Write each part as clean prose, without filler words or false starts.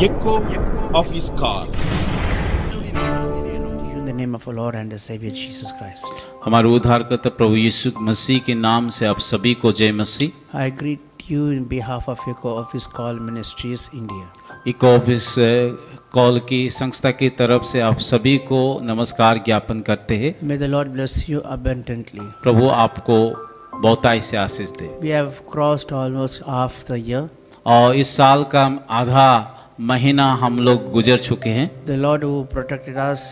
echo of his call. In the name of our Lord and the Savior Jesus Christ, हमारे उद्धारकर्ता प्रभु यीशु मसीह के नाम से आप सभी को जय मसीह। I greet you in behalf of Echo Office Call Ministries India. एक ऑफिस कॉल की संस्था की तरफ से आप सभी को नमस्कार ज्ञापन करते हैं। May the Lord bless you abundantly. प्रभु आपको बहुताई से आशीष दे। We have crossed almost half the year. और इस साल का आधा महीना हम लोग गुजर चुके हैं। The Lord who protected us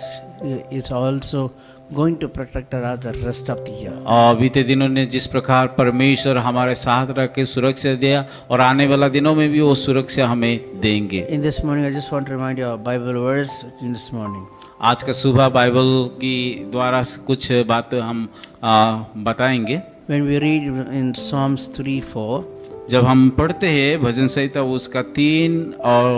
is also going to protect us the rest of the year. और बीते दिनों ने जिस प्रकार परमेश्वर हमारे साथ रह के सुरक्षा दिया और आने वाला दिनों में भी वो सुरक्षा हमें देंगे। In this morning, I just want to remind you of Bible verse in this morning. आज का सुबह बाइबल की द्वारा कुछ बात हम बताएंगे। When we read in Psalms 3:4, जब हम पढ़ते हैं भजन संहिता उसका 3 और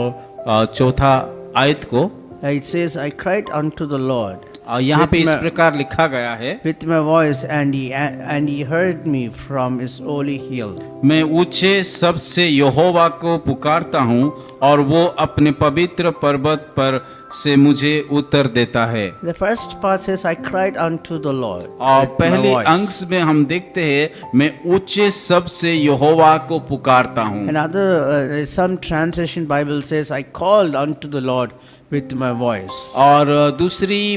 4 आयत को, it says, I cried unto the Lord और यहाँ पे इस प्रकार लिखा गया है, with my voice, and he heard me from his holy hill. मैं ऊंचे शब्द से यहोवा को पुकारता हूँ और वो अपने पवित्र पर्वत पर से मुझे उत्तर देता है। The first part says, I cried unto the Lord. और with my पहले voice. अंश में हम देखते हैं मैं ऊंचे शब्द से यहोवा को पुकारता हूँ। Another, some translation Bible says, I called unto the Lord with my voice. और दूसरी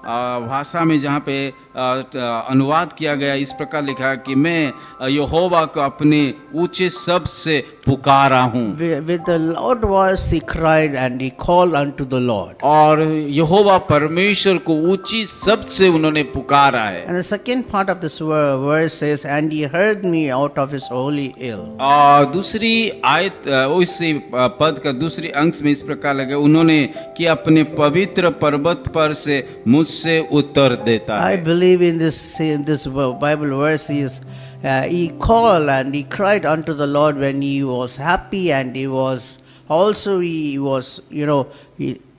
भाषा में जहाँ पे अनुवाद किया गया इस प्रकार लिखा है कि मैं यहोवा को अपने ऊंचे शब्द से पुकारा हूँ। With the loud voice he cried and he called unto the Lord. और यहोवा परमेश्वर को ऊंची शब्द से उन्होंने पुकारा है। And the second part of this verse says, and he heard me out of his holy hill. और दूसरी आयत उसी पद का दूसरी अंश में इस प्रकार लगे, उन्होंने कि अपने पवित्र पर्वत पर से मुझसे उत्तर देता है। I believe in this Bible verse is he called and he cried unto the Lord when he was happy, and he was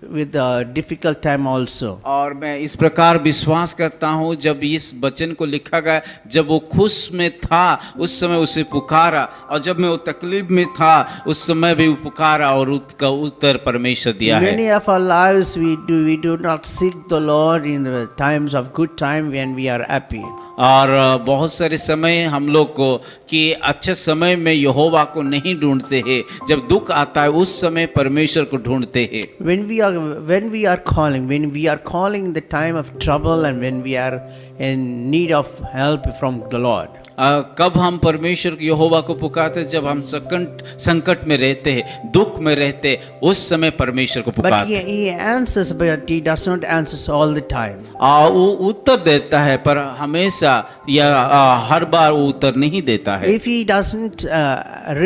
with a difficult time also. और मैं इस प्रकार विश्वास करता हूँ जब इस वचन को लिखा गया, जब वो खुश में था उस समय उसे पुकारा, और जब मैं वो तकलीफ में था उस समय भी पुकारा और उसका उत्तर परमेश्वर दिया है। Many of our lives we do not seek the Lord in the times of good time when we are happy. और बहुत सारे समय हम लोग को कि अच्छे समय में यहोवा को नहीं ढूंढते हैं, जब दुख आता है उस समय परमेश्वर को ढूंढते हैं। When we are calling the time of trouble, and when we are in need of help from the Lord. कब हम परमेश्वर यहोवा को पुकारते, जब हम संकट में रहते हैं, दुख में रहते हैं, उस समय परमेश्वर को पुकारते हैं। But he answers, but he does not answer all the time. वो उत्तर देता है पर हमेशा या हर बार वो उत्तर नहीं देता है। If he doesn't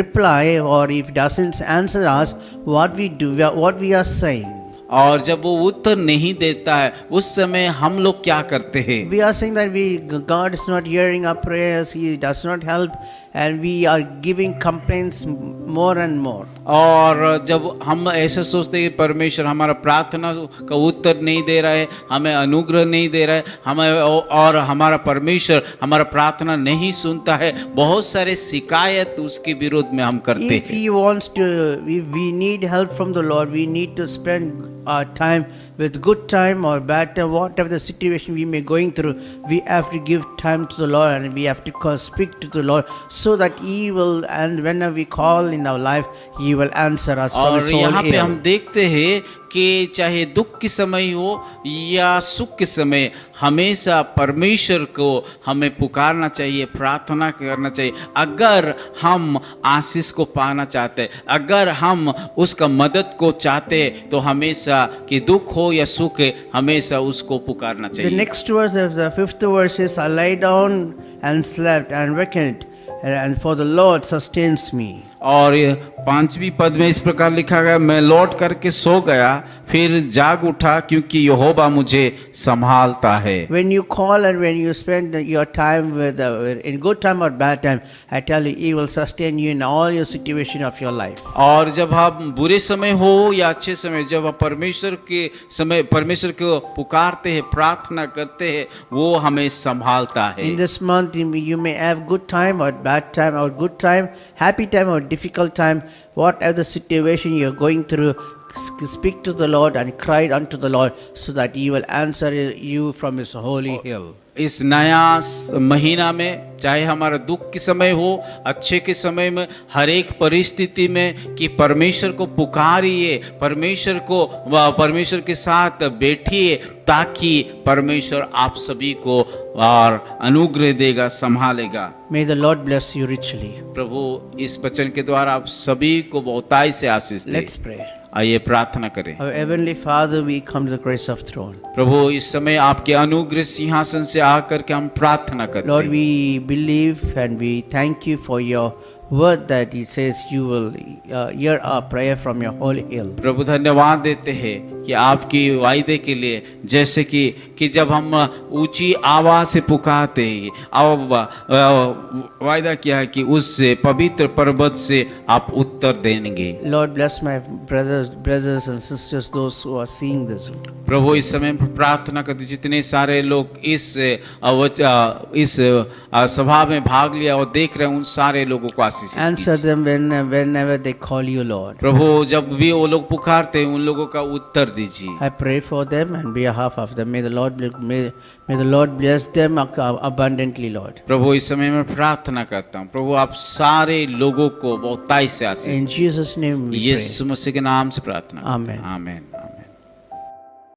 reply, or if he doesn't answer us, what we are saying. और जब वो उत्तर नहीं देता है उस समय हम लोग क्या करते हैं? We are saying that God is not hearing our prayers, he does not help, and we are giving complaints more and more. और जब हम ऐसे सोचते हैं कि परमेश्वर हमारा प्रार्थना का उत्तर नहीं दे रहा है, हमें अनुग्रह नहीं दे रहा है, हमें और हमारा परमेश्वर हमारा प्रार्थना नहीं सुनता है, बहुत सारे शिकायत उसके विरोध में हम करते हैं। If he wants to, if we need help from the Lord, we need to spend our time with good time or bad time, whatever the situation we may going through, we have to give time to the Lord, and we have to speak to the Lord, so that he will, and whenever we call in our life, he will answer us from his और यहाँ पे soul. हम देखते हैं कि चाहे दुख के समय हो या सुख के समय, हमेशा परमेश्वर को हमें पुकारना चाहिए, प्रार्थना करना चाहिए। अगर हम आशीष को पाना चाहते हैं, अगर हम उसका मदद को चाहते हैं, तो हमेशा कि दुख हो या सुख है, हमेशा उसको पुकारना The चाहिए। next verse, the fifth verse is, I lay down and slept and wakened, and for the Lord sustains me. और 5वीं पद में इस प्रकार लिखा गया, मैं लौट करके सो गया, फिर जाग उठा, क्योंकि यहोवा मुझे संभालता है। When you call and when you spend your time with in good time or bad time, I tell you, he will sustain you in all your situation of your life. और जब हम बुरे समय हो या अच्छे समय, जब आप परमेश्वर को पुकारते हैं, प्रार्थना करते हैं, वो हमें संभालता है। In this month, you may have good time or bad time, or good time, happy time or difficult time, whatever the situation you're going through, speak to the Lord and cry unto the Lord so that He will answer you from His holy hill. इस नया महीना में चाहे हमारा दुख के समय हो, अच्छे के समय में, हर एक परिस्थिति में कि परमेश्वर को पुकारिए, परमेश्वर के साथ बैठिए, ताकि परमेश्वर आप सभी को और अनुग्रह देगा, संभालेगा। May the Lord bless you richly. प्रभु इस वचन के द्वारा आप सभी को बहुताई से आशीष दे। Let's pray. आइए प्रार्थना करें। Our Heavenly Father, we come to the grace of throne. प्रभु इस समय आपके अनुग्रह सिंहासन से आकर के हम प्रार्थना करते Lord, हैं। we believe and we thank you for your word that it says you will hear our prayer from your holy hill. प्रभु धन्यवाद देते हैं कि आपकी वायदे के लिए, जैसे कि जब हम ऊंची आवाज से पुकारते हैं, वायदा किया है कि उससे पवित्र पर्वत से आप उत्तर देंगे। Lord, bless my brothers and sisters, those who are seeing this. प्रभु इस समय प्रार्थना करते जितने सारे लोग इस सभा में भाग लिया और देख रहे हैं, उन सारे लोगों को आशीष Answer them whenever they call you, Lord. प्रभु जब भी वो लोग पुकारते हैं, उन लोगों का उत्तर दीजिए। I pray for them and behalf of them. May the Lord bless them abundantly, Lord. प्रभु इस समय मैं प्रार्थना करता हूँ, प्रभु आप सारे लोगों को बहुताई से आशीष In Jesus' name we pray. यीशु मसीह के नाम से प्रार्थना। Amen. आमीन।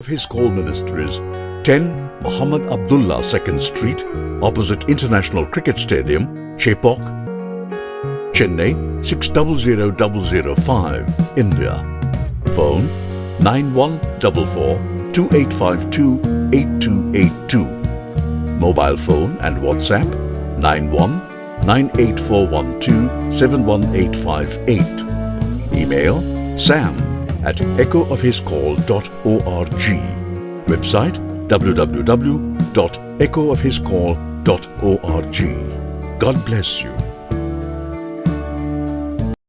His call ministries 10 Muhammad Abdullah 2nd Street, opposite International Cricket Stadium, Chepauk, Chennai 600005, India. Phone 9144-2852-8282. Mobile phone and WhatsApp 91-98412-71858. Email sam@echoofhiscall.org. Website www.echoofhiscall.org. God bless you.